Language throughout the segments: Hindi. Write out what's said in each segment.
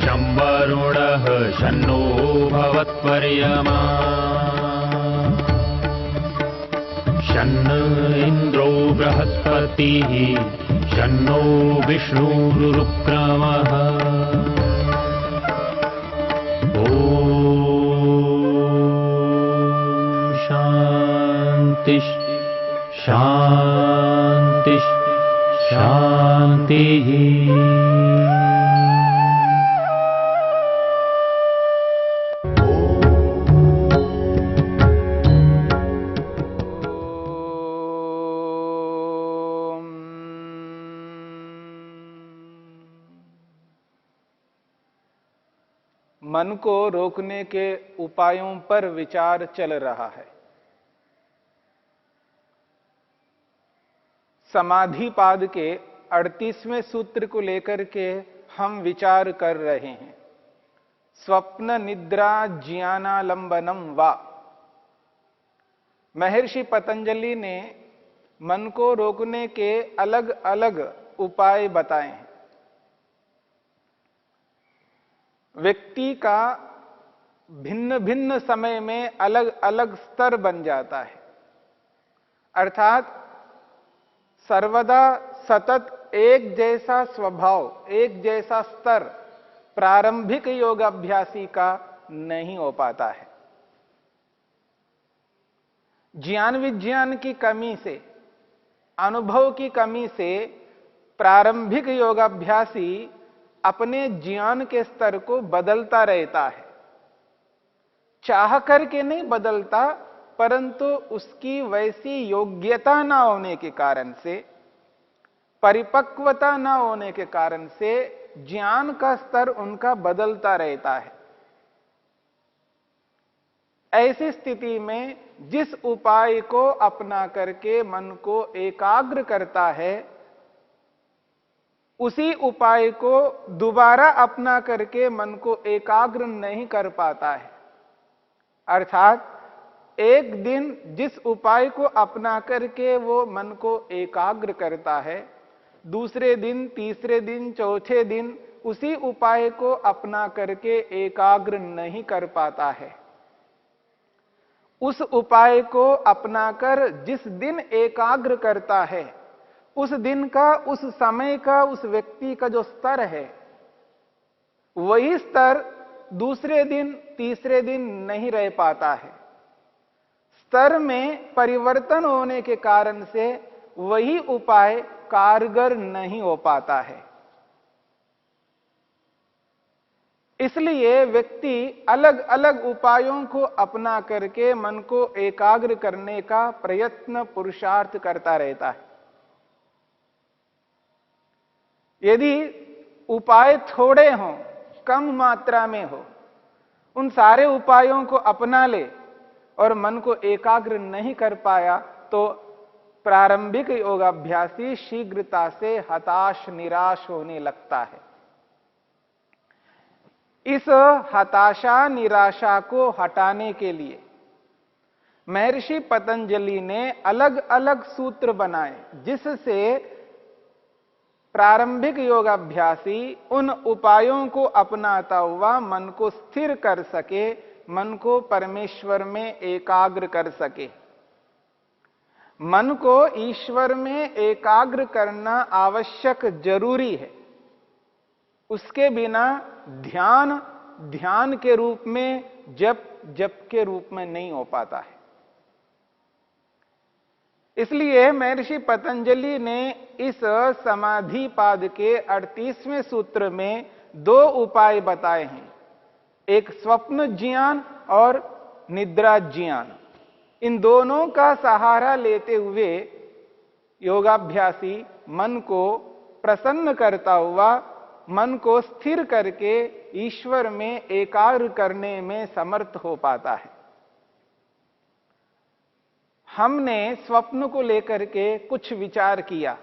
शं वरुणः शन्नो भवत्वर्यमा शन्न इन्द्रो बृहस्पतिः शन्नो विष्णुरुक्रमः ॐ शान्ति शान्ति शान्तिः। मन को रोकने के उपायों पर विचार चल रहा है। समाधिपाद के 38वें सूत्र को लेकर के हम विचार कर रहे हैं। स्वप्न निद्रा ज्ञानालंबनम वा। महर्षि पतंजलि ने मन को रोकने के अलग अलग उपाय बताए हैं। व्यक्ति का भिन्न भिन्न समय में अलग अलग स्तर बन जाता है, अर्थात सर्वदा सतत एक जैसा स्वभाव, एक जैसा स्तर प्रारंभिक योगाभ्यासी का नहीं हो पाता है। ज्ञान विज्ञान की कमी से, अनुभव की कमी से प्रारंभिक योगाभ्यासी अपने ज्ञान के स्तर को बदलता रहता है। चाह करके नहीं बदलता, परंतु उसकी वैसी योग्यता ना होने के कारण से, परिपक्वता ना होने के कारण से ज्ञान का स्तर उनका बदलता रहता है। ऐसी स्थिति में जिस उपाय को अपना करके मन को एकाग्र करता है, उसी उपाय को दोबारा अपना करके मन को एकाग्र नहीं कर पाता है। अर्थात एक दिन जिस उपाय को अपना करके वो मन को एकाग्र करता है, दूसरे दिन, तीसरे दिन, चौथे दिन उसी उपाय को अपना करके एकाग्र नहीं कर पाता है। उस उपाय को अपनाकर जिस दिन एकाग्र करता है, उस दिन का, उस समय का, उस व्यक्ति का जो स्तर है, वही स्तर दूसरे दिन, तीसरे दिन नहीं रह पाता है। स्तर में परिवर्तन होने के कारण से वही उपाय कारगर नहीं हो पाता है। इसलिए व्यक्ति अलग अलग उपायों को अपना करके मन को एकाग्र करने का प्रयत्न, पुरुषार्थ करता रहता है। यदि उपाय थोड़े हों, कम मात्रा में हो, उन सारे उपायों को अपना ले और मन को एकाग्र नहीं कर पाया, तो प्रारंभिक योगाभ्यासी शीघ्रता से हताश, निराश होने लगता है। इस हताशा, निराशा को हटाने के लिए महर्षि पतंजलि ने अलग अलग सूत्र बनाए, जिससे प्रारंभिक योगाभ्यासी उन उपायों को अपनाता हुआ मन को स्थिर कर सके, मन को परमेश्वर में एकाग्र कर सके। मन को ईश्वर में एकाग्र करना आवश्यक, जरूरी है। उसके बिना ध्यान, ध्यान के रूप में, जप के रूप में नहीं हो पाता है। इसलिए महर्षि पतंजलि ने इस समाधिपाद के 38वें सूत्र में दो उपाय बताए हैं, एक स्वप्न ज्ञान और निद्रा ज्ञान। इन दोनों का सहारा लेते हुए योगाभ्यासी मन को प्रसन्न करता हुआ, मन को स्थिर करके ईश्वर में एकाग्र करने में समर्थ हो पाता है। हमने स्वप्न को लेकर के कुछ विचार किया।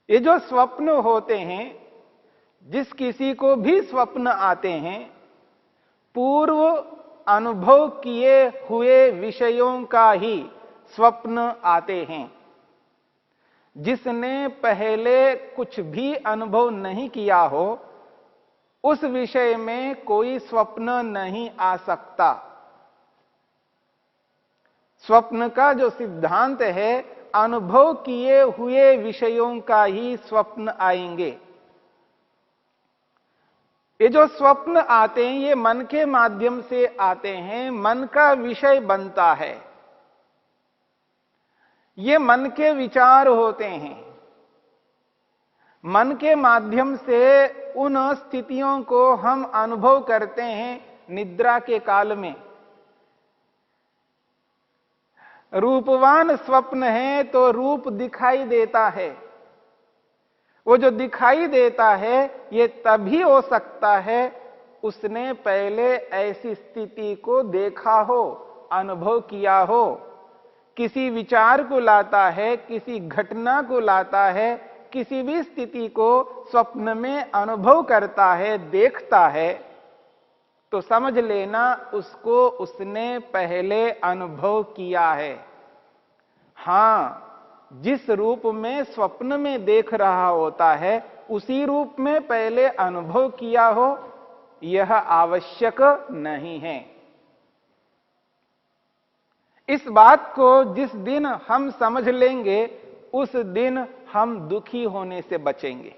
ये जो स्वप्न होते हैं, जिस किसी को भी स्वप्न आते हैं, पूर्व अनुभव किए हुए विषयों का ही स्वप्न आते हैं। जिसने पहले कुछ भी अनुभव नहीं किया हो, उस विषय में कोई स्वप्न नहीं आ सकता। स्वप्न का जो सिद्धांत है, अनुभव किए हुए विषयों का ही स्वप्न आएंगे। ये जो स्वप्न आते हैं, ये मन के माध्यम से आते हैं, मन का विषय बनता है, ये मन के विचार होते हैं। मन के माध्यम से उन स्थितियों को हम अनुभव करते हैं निद्रा के काल में। रूपवान स्वप्न है तो रूप दिखाई देता है। वो जो दिखाई देता है, ये तभी हो सकता है उसने पहले ऐसी स्थिति को देखा हो, अनुभव किया हो। किसी विचार को लाता है, किसी घटना को लाता है, किसी भी स्थिति को स्वप्न में अनुभव करता है, देखता है, तो समझ लेना उसको उसने पहले अनुभव किया है। हां, जिस रूप में स्वप्न में देख रहा होता है, उसी रूप में पहले अनुभव किया हो, यह आवश्यक नहीं है। इस बात को जिस दिन हम समझ लेंगे, उस दिन हम दुखी होने से बचेंगे।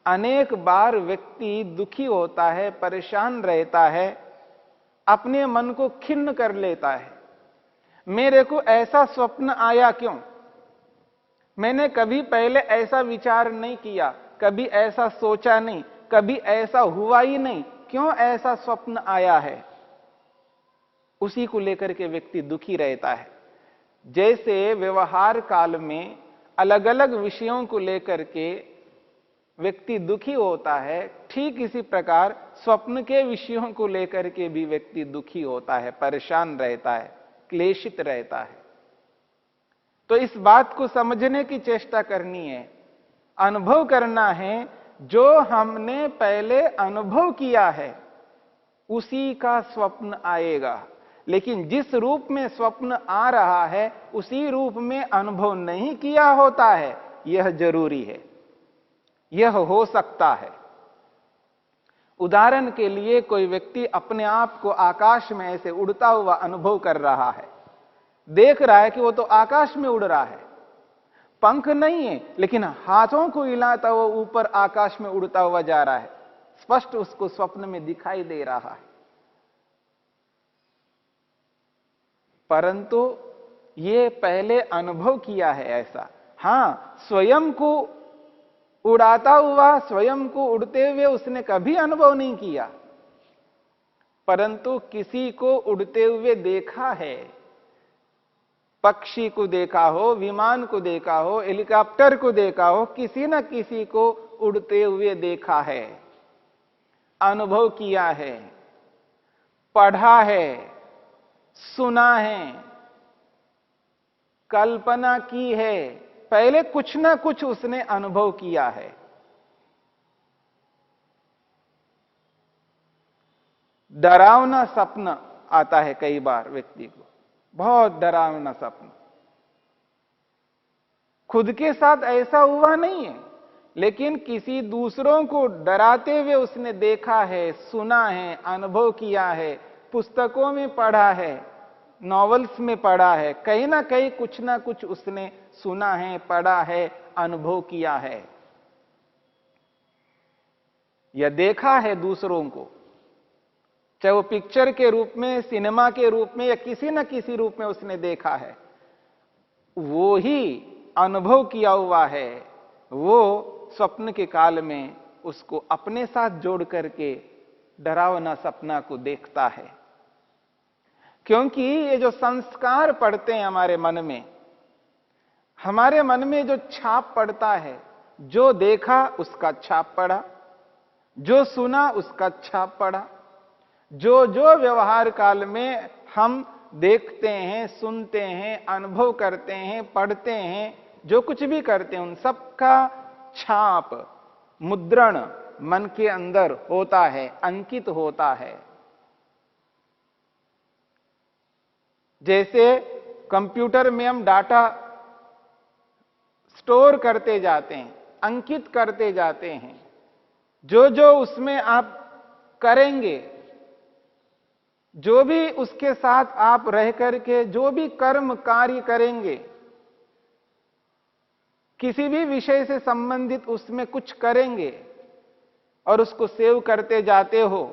अनेक बार व्यक्ति दुखी होता है, परेशान रहता है, अपने मन को खिन्न कर लेता है। मेरे को ऐसा स्वप्न आया क्यों? मैंने कभी पहले ऐसा विचार नहीं किया, कभी ऐसा सोचा नहीं, कभी ऐसा हुआ ही नहीं, क्यों ऐसा स्वप्न आया है? उसी को लेकर के व्यक्ति दुखी रहता है। जैसे व्यवहार काल में अलग अलग विषयों को लेकर के व्यक्ति दुखी होता है, ठीक इसी प्रकार स्वप्न के विषयों को लेकर के भी व्यक्ति दुखी होता है, परेशान रहता है, क्लेशित रहता है। तो इस बात को समझने की चेष्टा करनी है, अनुभव करना है। जो हमने पहले अनुभव किया है, उसी का स्वप्न आएगा। लेकिन जिस रूप में स्वप्न आ रहा है, उसी रूप में अनुभव नहीं किया होता है, यह जरूरी है, यह हो सकता है। उदाहरण के लिए कोई व्यक्ति अपने आप को आकाश में ऐसे उड़ता हुआ अनुभव कर रहा है, देख रहा है कि वो तो आकाश में उड़ रहा है, पंख नहीं है, लेकिन हाथों को हिलाता हुआ ऊपर आकाश में उड़ता हुआ जा रहा है, स्पष्ट उसको स्वप्न में दिखाई दे रहा है। परंतु ये पहले अनुभव किया है ऐसा। हां, स्वयं को उड़ाता हुआ, स्वयं को उड़ते हुए उसने कभी अनुभव नहीं किया, परंतु किसी को उड़ते हुए देखा है। पक्षी को देखा हो, विमान को देखा हो, हेलीकॉप्टर को देखा हो, किसी न किसी को उड़ते हुए देखा है, अनुभव किया है, पढ़ा है, सुना है, कल्पना की है, पहले कुछ ना कुछ उसने अनुभव किया है। डरावना सपना आता है कई बार व्यक्ति को, बहुत डरावना सपना। खुद के साथ ऐसा हुआ नहीं है, लेकिन किसी दूसरों को डराते हुए उसने देखा है, सुना है, अनुभव किया है, पुस्तकों में पढ़ा है, नॉवेल्स में पढ़ा है, कहीं ना कहीं कुछ ना कुछ उसने सुना है, पढ़ा है, अनुभव किया है, या देखा है दूसरों को, चाहे वो पिक्चर के रूप में, सिनेमा के रूप में, या किसी न किसी रूप में उसने देखा है, वो ही अनुभव किया हुआ है। वो स्वप्न के काल में उसको अपने साथ जोड़ करके डरावना सपना को देखता है। क्योंकि ये जो संस्कार पड़ते हैं हमारे मन में जो छाप पड़ता है, जो देखा उसका छाप पड़ा, जो सुना उसका छाप पड़ा, जो जो व्यवहार काल में हम देखते हैं, सुनते हैं, अनुभव करते हैं, पढ़ते हैं, जो कुछ भी करते हैं, उन सबका छाप, मुद्रण मन के अंदर होता है, अंकित होता है। जैसे कंप्यूटर में हम डाटा स्टोर करते जाते हैं, अंकित करते जाते हैं, जो जो उसमें आप करेंगे, जो भी उसके साथ आप रह करके जो भी कर्म कार्य करेंगे, किसी भी विषय से संबंधित उसमें कुछ करेंगे और उसको सेव करते जाते हो,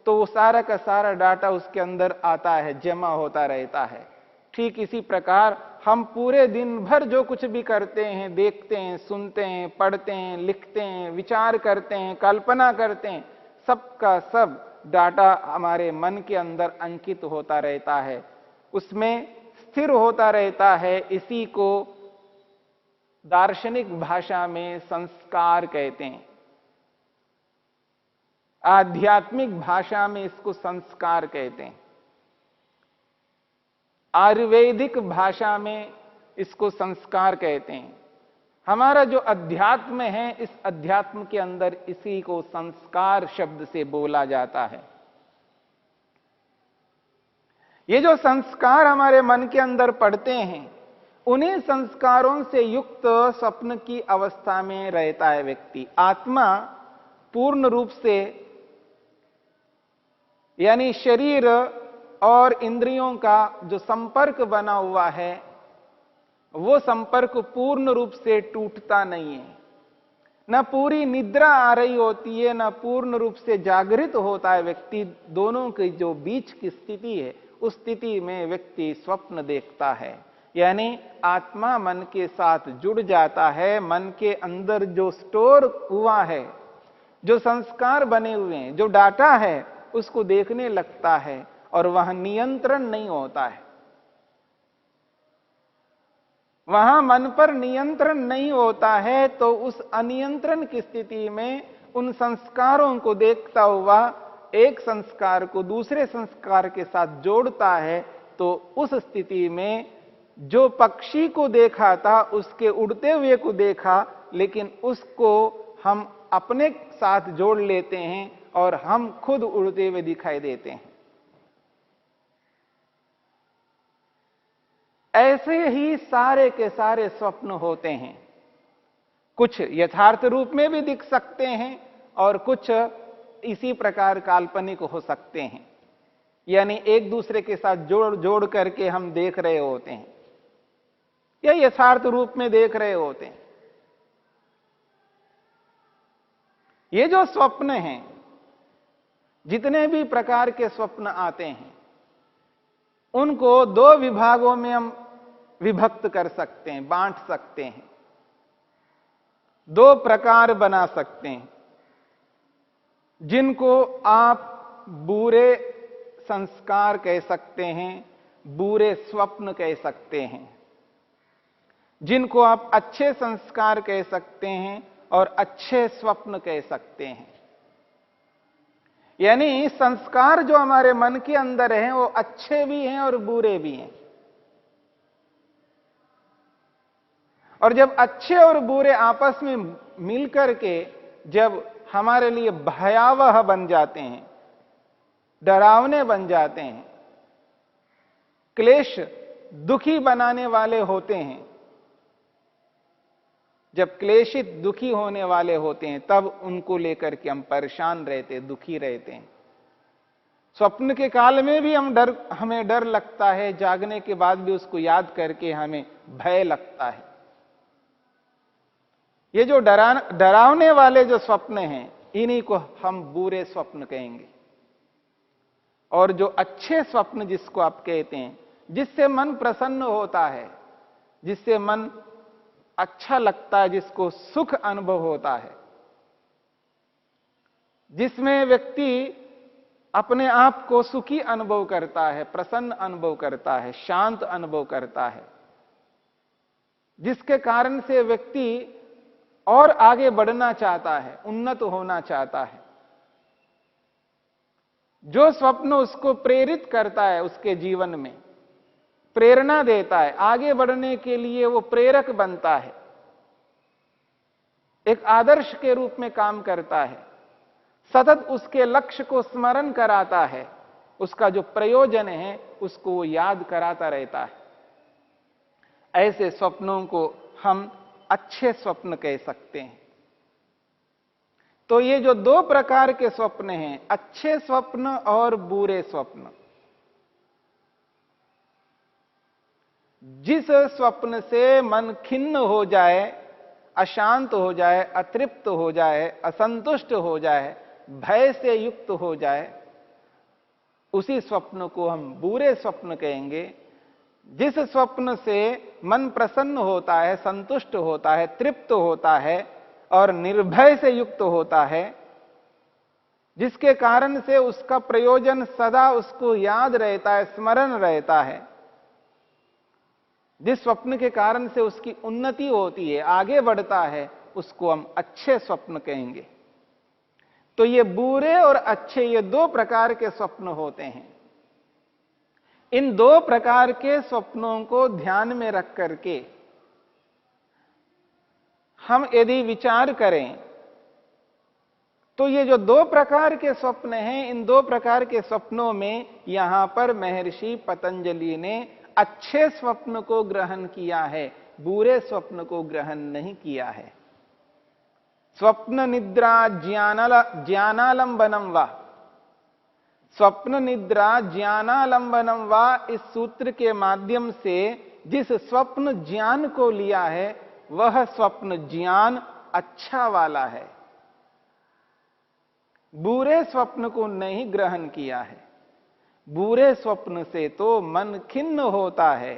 तो वो सारा का सारा डाटा उसके अंदर आता है, जमा होता रहता है। ठीक इसी प्रकार हम पूरे दिन भर जो कुछ भी करते हैं, देखते हैं, सुनते हैं, पढ़ते हैं, लिखते हैं, विचार करते हैं, कल्पना करते हैं, सबका सब डाटा हमारे मन के अंदर अंकित होता रहता है, उसमें स्थिर होता रहता है। इसी को दार्शनिक भाषा में संस्कार कहते हैं, आध्यात्मिक भाषा में इसको संस्कार कहते हैं, आयुर्वेदिक भाषा में इसको संस्कार कहते हैं। हमारा जो अध्यात्म है, इस अध्यात्म के अंदर इसी को संस्कार शब्द से बोला जाता है। ये जो संस्कार हमारे मन के अंदर पड़ते हैं, उन्हीं संस्कारों से युक्त स्वप्न की अवस्था में रहता है व्यक्ति। आत्मा पूर्ण रूप से, यानी शरीर और इंद्रियों का जो संपर्क बना हुआ है, वो संपर्क पूर्ण रूप से टूटता नहीं है। न पूरी निद्रा आ रही होती है, न पूर्ण रूप से जागृत होता है व्यक्ति। दोनों के जो बीच की स्थिति है, उस स्थिति में व्यक्ति स्वप्न देखता है। यानी आत्मा मन के साथ जुड़ जाता है। मन के अंदर जो स्टोर हुआ है, जो संस्कार बने हुए हैं, जो डाटा है, उसको देखने लगता है और वह नियंत्रण नहीं होता है। वहां मन पर नियंत्रण नहीं होता है, तो उस अनियंत्रण की स्थिति में उन संस्कारों को देखता हुआ एक संस्कार को दूसरे संस्कार के साथ जोड़ता है। तो उस स्थिति में जो पक्षी को देखा था, उसके उड़ते हुए को देखा, लेकिन उसको हम अपने साथ जोड़ लेते हैं और हम खुद उड़ते हुए दिखाई देते हैं। ऐसे ही सारे के सारे स्वप्न होते हैं। कुछ यथार्थ रूप में भी दिख सकते हैं और कुछ इसी प्रकार काल्पनिक हो सकते हैं, यानी एक दूसरे के साथ जोड़ जोड़ करके हम देख रहे होते हैं या यथार्थ रूप में देख रहे होते हैं। ये जो स्वप्न हैं, जितने भी प्रकार के स्वप्न आते हैं, उनको दो विभागों में हम विभक्त कर सकते हैं, बांट सकते हैं, दो प्रकार बना सकते हैं, जिनको आप बुरे संस्कार कह सकते हैं, बुरे स्वप्न कह सकते हैं, जिनको आप अच्छे संस्कार कह सकते हैं और अच्छे स्वप्न कह सकते हैं। यानी संस्कार जो हमारे मन के अंदर हैं, वो अच्छे भी हैं और बुरे भी हैं। और जब अच्छे और बुरे आपस में मिलकर के जब हमारे लिए भयावह बन जाते हैं, डरावने बन जाते हैं, क्लेश दुखी बनाने वाले होते हैं, जब क्लेशित दुखी होने वाले होते हैं, तब उनको लेकर के हम परेशान रहते हैं, दुखी रहते हैं। स्वप्न के काल में भी हमें डर लगता है, जागने के बाद भी उसको याद करके हमें भय लगता है। ये जो डरावने वाले जो स्वप्न हैं, इन्हीं को हम बुरे स्वप्न कहेंगे। और जो अच्छे स्वप्न जिसको आप कहते हैं, जिससे मन प्रसन्न होता है, जिससे मन अच्छा लगता है, जिसको सुख अनुभव होता है, जिसमें व्यक्ति अपने आप को सुखी अनुभव करता है, प्रसन्न अनुभव करता है, शांत अनुभव करता है, जिसके कारण से व्यक्ति और आगे बढ़ना चाहता है, उन्नत होना चाहता है, जो स्वप्न उसको प्रेरित करता है, उसके जीवन में प्रेरणा देता है, आगे बढ़ने के लिए वो प्रेरक बनता है, एक आदर्श के रूप में काम करता है, सतत उसके लक्ष्य को स्मरण कराता है, उसका जो प्रयोजन है उसको वो याद कराता रहता है। ऐसे स्वप्नों को हम अच्छे स्वप्न कह सकते हैं। तो ये जो दो प्रकार के स्वप्न हैं, अच्छे स्वप्न और बुरे स्वप्न, जिस स्वप्न से मन खिन्न हो जाए, अशांत हो जाए, अतृप्त हो जाए, असंतुष्ट हो जाए, भय से युक्त हो जाए, उसी स्वप्न को हम बुरे स्वप्न कहेंगे। जिस स्वप्न से मन प्रसन्न होता है, संतुष्ट होता है, तृप्त होता है और निर्भय से युक्त होता है, जिसके कारण से उसका प्रयोजन सदा उसको याद रहता है, स्मरण रहता है, जिस स्वप्न के कारण से उसकी उन्नति होती है, आगे बढ़ता है, उसको हम अच्छे स्वप्न कहेंगे। तो ये बुरे और अच्छे, ये दो प्रकार के स्वप्न होते हैं। इन दो प्रकार के स्वप्नों को ध्यान में रख करके हम यदि विचार करें तो ये जो दो प्रकार के स्वप्न हैं, इन दो प्रकार के स्वप्नों में यहां पर महर्षि पतंजलि ने अच्छे स्वप्न को ग्रहण किया है, बुरे स्वप्न को ग्रहण नहीं किया है। स्वप्न निद्रा ज्ञानालंबनम वा, स्वप्न निद्रा ज्ञानालंबनम वा, इस सूत्र के माध्यम से जिस स्वप्न ज्ञान को लिया है वह स्वप्न ज्ञान अच्छा वाला है, बुरे स्वप्न को नहीं ग्रहण किया है। बुरे स्वप्न से तो मन खिन्न होता है,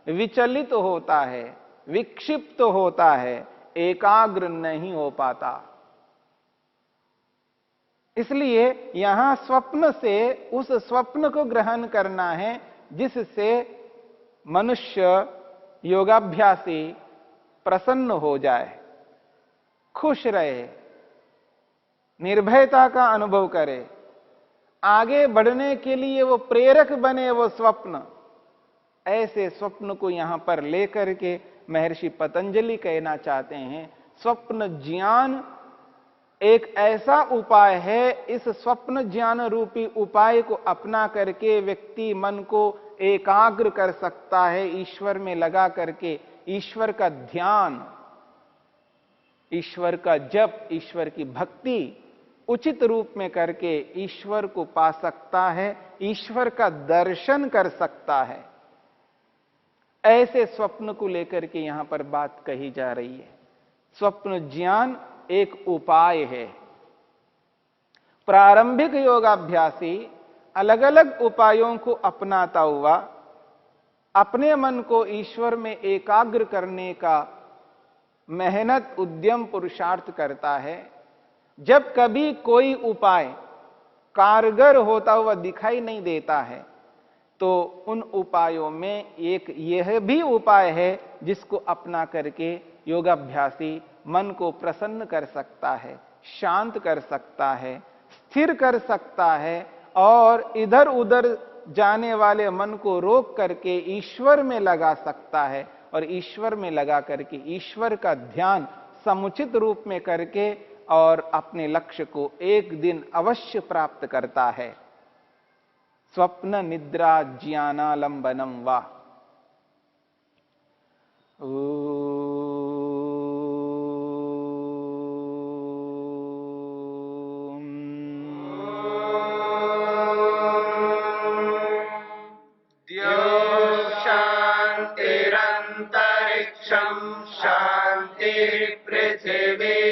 विचलित होता है, विक्षिप्त होता है, एकाग्र नहीं हो पाता। इसलिए यहां स्वप्न से उस स्वप्न को ग्रहण करना है जिससे मनुष्य योगाभ्यासी प्रसन्न हो जाए, खुश रहे, निर्भयता का अनुभव करे, आगे बढ़ने के लिए वो प्रेरक बने वो स्वप्न। ऐसे स्वप्न को यहां पर लेकर के महर्षि पतंजलि कहना चाहते हैं, स्वप्न ज्ञान एक ऐसा उपाय है, इस स्वप्न ज्ञान रूपी उपाय को अपना करके व्यक्ति मन को एकाग्र कर सकता है, ईश्वर में लगा करके ईश्वर का ध्यान, ईश्वर का जप, ईश्वर की भक्ति उचित रूप में करके ईश्वर को पा सकता है, ईश्वर का दर्शन कर सकता है। ऐसे स्वप्न को लेकर के यहां पर बात कही जा रही है। स्वप्न ज्ञान एक उपाय है। प्रारंभिक योगाभ्यासी अलग अलग उपायों को अपनाता हुआ अपने मन को ईश्वर में एकाग्र करने का मेहनत, उद्यम, पुरुषार्थ करता है। जब कभी कोई उपाय कारगर होता हुआ दिखाई नहीं देता है तो उन उपायों में एक यह भी उपाय है जिसको अपना करके योगाभ्यासी मन को प्रसन्न कर सकता है, शांत कर सकता है, स्थिर कर सकता है और इधर उधर जाने वाले मन को रोक करके ईश्वर में लगा सकता है और ईश्वर में लगा करके ईश्वर का ध्यान समुचित रूप में करके और अपने लक्ष्य को एक दिन अवश्य प्राप्त करता है। स्वप्न निद्रा ज्ञानालंबनम वा। शांतिरंतरिक्षं शांति पृथिवी